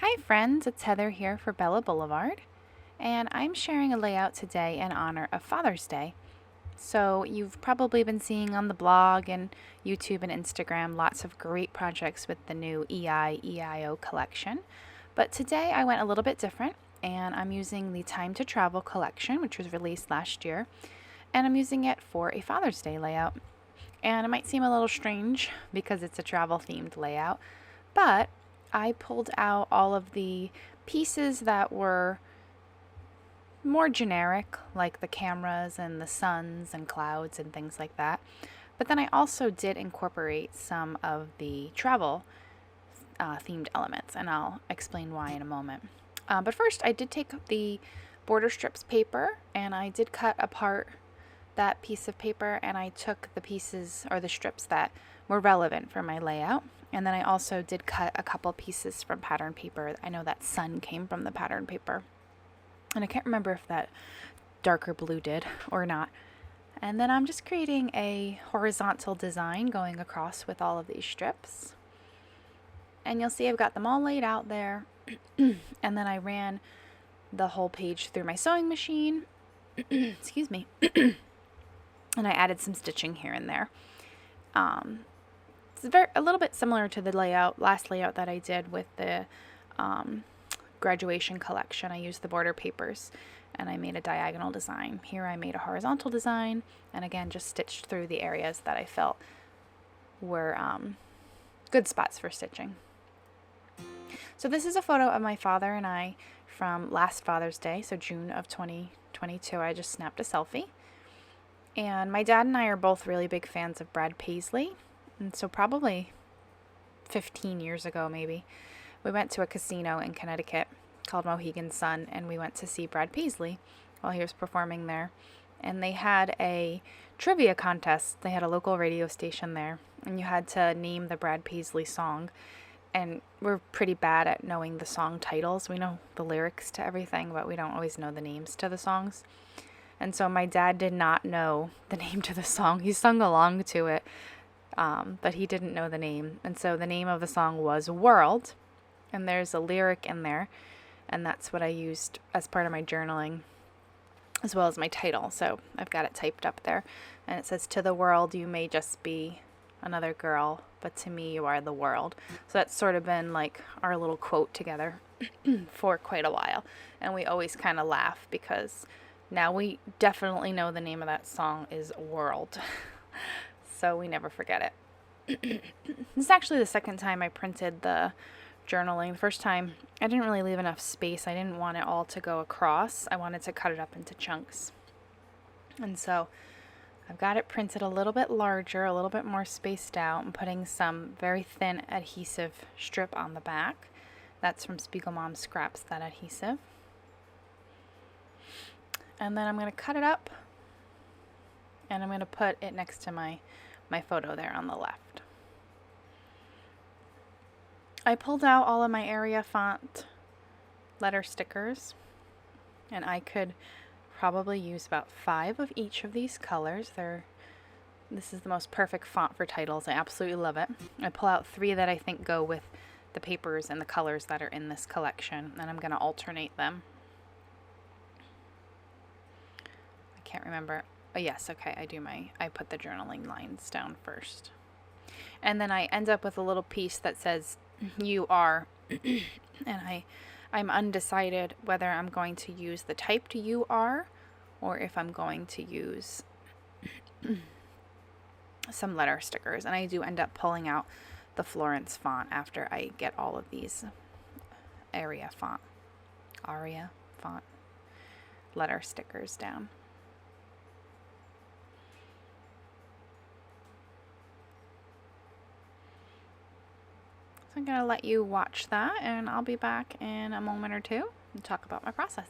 Hi friends, it's Heather here for Bella Boulevard, and I'm sharing a layout today in honor of Father's Day. So you've probably been seeing on the blog and YouTube and Instagram lots of great projects with the new EIO collection. But today I went a little bit different, and I'm using the Time to Travel collection, which was released last year, and I'm using it for a Father's Day layout. And it might seem a little strange because it's a travel themed layout, but I pulled out all of the pieces that were more generic, like the cameras and the suns and clouds and things like that. But then I also did incorporate some of the travel themed elements, and I'll explain why in a moment. But first, I did take the border strips paper and I did cut apart that piece of paper, and I took the pieces or the strips that were relevant for my layout. And then I also did cut a couple pieces from pattern paper. I know that sun came from the pattern paper, and I can't remember if that darker blue did or not. And then I'm just creating a horizontal design going across with all of these strips. And you'll see I've got them all laid out there. And then I ran the whole page through my sewing machine. Excuse me. And I added some stitching here and there. It's a little bit similar to the last layout that I did with the graduation collection. I used the border papers and I made a diagonal design. Here I made a horizontal design, and again just stitched through the areas that I felt were good spots for stitching. So this is a photo of my father and I from last Father's Day, so June of 2022. I just snapped a selfie. And my dad and I are both really big fans of Brad Paisley. And so probably 15 years ago, maybe, we went to a casino in Connecticut called Mohegan Sun, and we went to see Brad Paisley while he was performing there. And they had a trivia contest. They had a local radio station there, and you had to name the Brad Paisley song. And we're pretty bad at knowing the song titles. We know the lyrics to everything, but we don't always know the names to the songs. And so my dad did not know the name to the song. He sung along to it, but he didn't know the name. And so the name of the song was World, and there's a lyric in there, and that's what I used as part of my journaling, as well as my title. So I've got it typed up there, and it says, "To the world you may just be another girl, but to me you are the world." So that's sort of been like our little quote together for quite a while, and we always kind of laugh because now we definitely know the name of that song is World. So we never forget it. This is actually the second time I printed the journaling. The first time I didn't really leave enough space. I didn't want it all to go across. I wanted to cut it up into chunks. And so I've got it printed a little bit larger, a little bit more spaced out. I'm putting some very thin adhesive strip on the back. That's from Spiegel Mom Scraps, that adhesive. And then I'm going to cut it up, and I'm going to put it next to my photo there on the left. I pulled out all of my area font letter stickers, and I could probably use about 5 of each of these colors. This is the most perfect font for titles. I absolutely love it. I pull out 3 that I think go with the papers and the colors that are in this collection, and I'm going to alternate them. Can't remember. Oh yes, okay, I put the journaling lines down first. And then I end up with a little piece that says "you are," and I'm undecided whether I'm going to use the typed "you are" or if I'm going to use some letter stickers. And I do end up pulling out the Florence font after I get all of these aria font letter stickers down. I'm going to let you watch that, and I'll be back in a moment or two and talk about my process.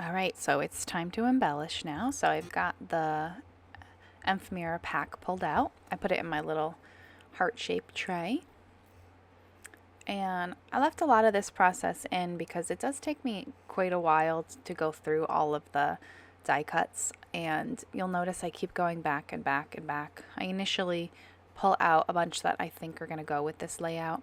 All right, so it's time to embellish now. So I've got the ephemera pack pulled out. I put it in my little heart-shaped tray. And I left a lot of this process in because it does take me quite a while to go through all of the die cuts. And you'll notice I keep going back and back and back. I initially pull out a bunch that I think are going to go with this layout.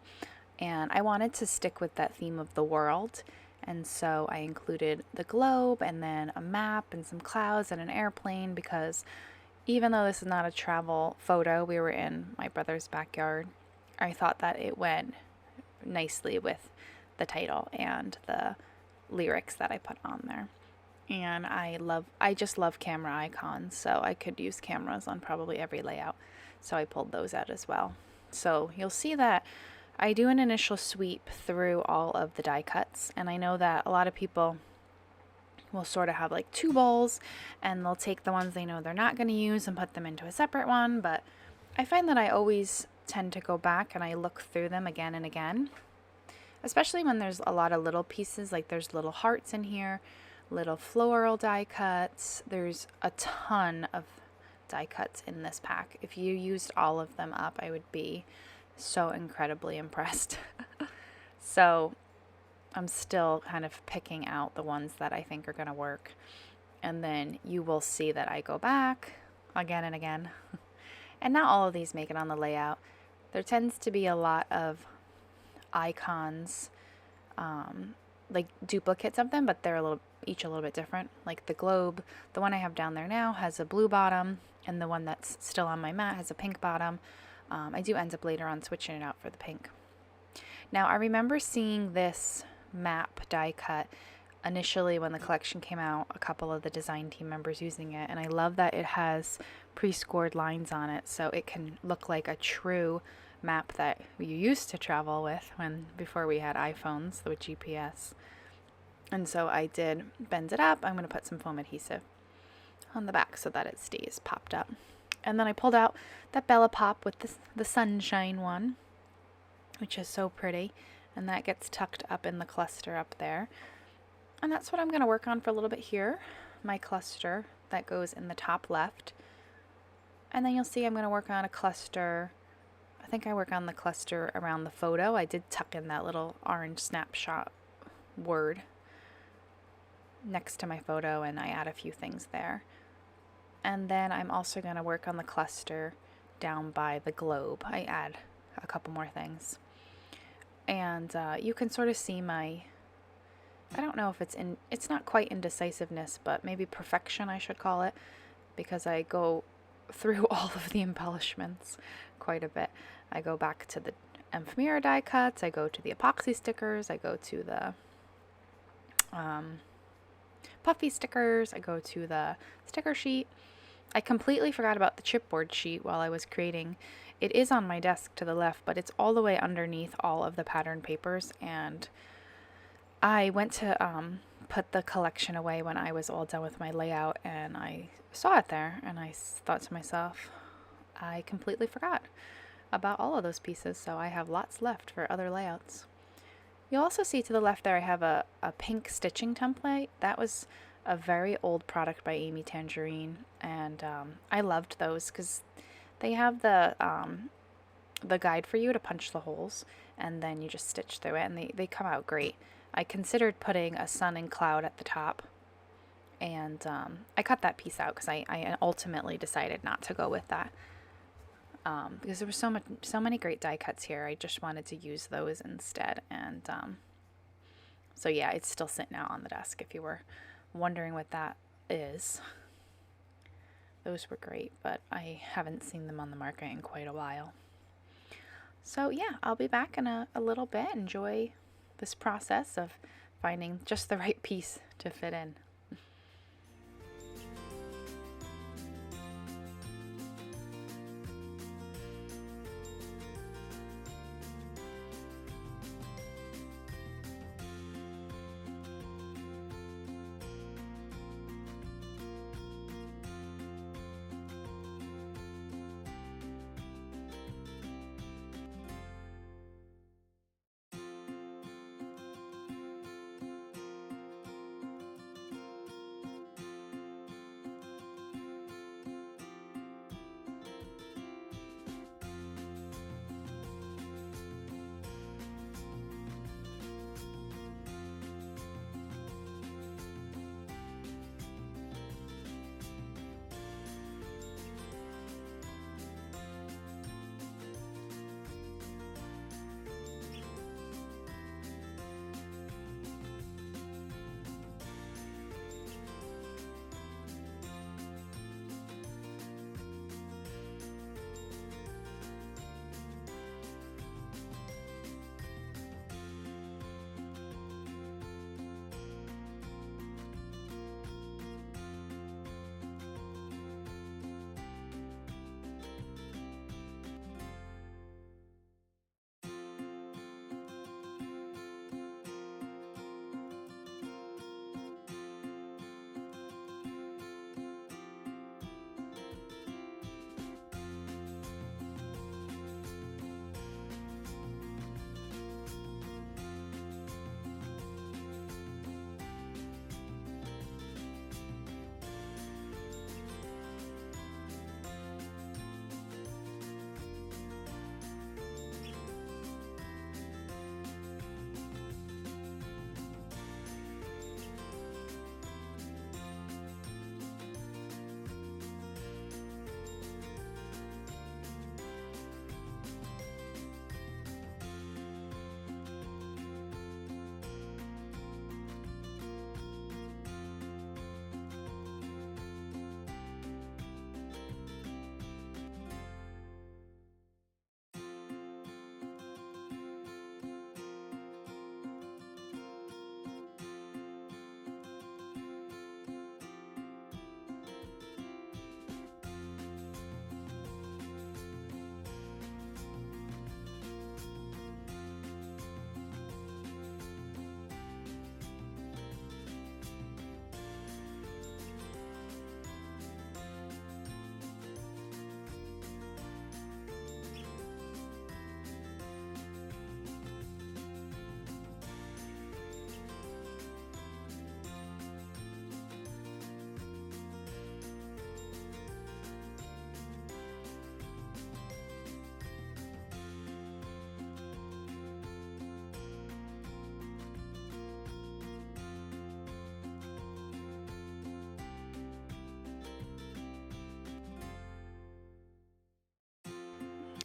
And I wanted to stick with that theme of the world. And so I included the globe and then a map and some clouds and an airplane because even though this is not a travel photo, we were in my brother's backyard. I thought that it went nicely with the title and the lyrics that I put on there. And I just love camera icons, so I could use cameras on probably every layout. So I pulled those out as well. So you'll see that I do an initial sweep through all of the die cuts, and I know that a lot of people will sort of have like two bowls, and they'll take the ones they know they're not going to use and put them into a separate one, but I find that I always tend to go back and I look through them again and again, especially when there's a lot of little pieces, like there's little hearts in here, little floral die cuts. There's a ton of die cuts in this pack. If you used all of them up, I would be so incredibly impressed. So I'm still kind of picking out the ones that I think are going to work. And then you will see that I go back again and again. And not all of these make it on the layout. There tends to be a lot of icons, like duplicates of them, but they're each a little bit different. Like the globe, the one I have down there now has a blue bottom, and the one that's still on my mat has a pink bottom. I do end up later on switching it out for the pink. Now I remember seeing this map die cut initially when the collection came out, a couple of the design team members using it, and I love that it has pre-scored lines on it, so it can look like a true map that you used to travel with before we had iPhones with GPS. And so I did bend it up. I'm going to put some foam adhesive on the back so that it stays popped up. And then I pulled out that Bella Pop with the sunshine one, which is so pretty, and that gets tucked up in the cluster up there. And that's what I'm going to work on for a little bit here, my cluster that goes in the top left. And then you'll see I'm going to work on a cluster. I think I work on the cluster around the photo. I did tuck in that little orange snapshot word next to my photo, and I add a few things there. And then I'm also going to work on the cluster down by the globe. I add a couple more things. And you can sort of see I don't know if it's not quite indecisiveness, but maybe perfection I should call it, because I go through all of the embellishments quite a bit. I go back to the ephemera die cuts, I go to the epoxy stickers, I go to the puffy stickers, I go to the sticker sheet. I completely forgot about the chipboard sheet while I was creating. It is on my desk to the left, but it's all the way underneath all of the pattern papers, and I went to put the collection away when I was all done with my layout, and I saw it there, and I thought to myself, I completely forgot about all of those pieces, so I have lots left for other layouts. You'll also see to the left there I have a pink stitching template. That was a very old product by Amy Tangerine, and I loved those because they have the guide for you to punch the holes, and then you just stitch through it, and they come out great. I considered putting a sun and cloud at the top, and I cut that piece out because I ultimately decided not to go with that. Because there were so many great die cuts here. I just wanted to use those instead, and so yeah, it's still sitting out on the desk if you were wondering what that is. Those were great, but I haven't seen them on the market in quite a while. So yeah, I'll be back in a little bit. Enjoy this process of finding just the right piece to fit in.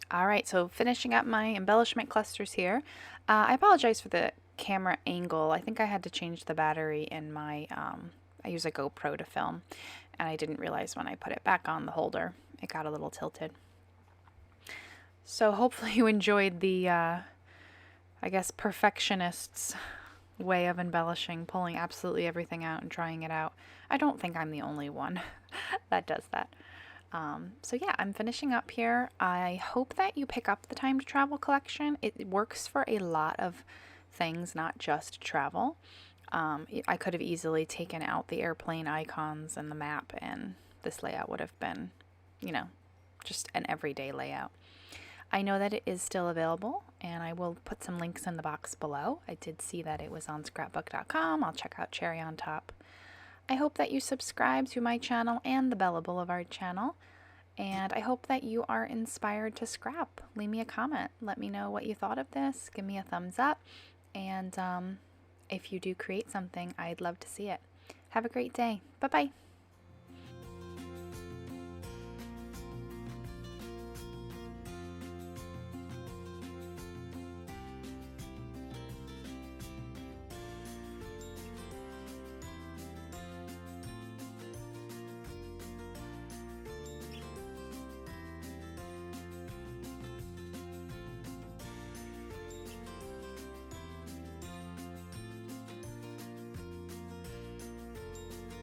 All right, so finishing up my embellishment clusters here. I apologize for the camera angle. I think I had to change the battery in my, I use a GoPro to film, and I didn't realize when I put it back on the holder, it got a little tilted. So hopefully you enjoyed the, I guess, perfectionist's way of embellishing, pulling absolutely everything out and trying it out. I don't think I'm the only one that does that. So yeah, I'm finishing up here. I hope that you pick up the Time to Travel collection. It works for a lot of things, not just travel. I could have easily taken out the airplane icons and the map, and this layout would have been, you know, just an everyday layout. I know that it is still available, and I will put some links in the box below. I did see that it was on scrapbook.com. I'll check out Cherry on Top. I hope that you subscribe to my channel and the Bella Boulevard channel, and I hope that you are inspired to scrap. Leave me a comment. Let me know what you thought of this. Give me a thumbs up, and if you do create something, I'd love to see it. Have a great day. Bye-bye.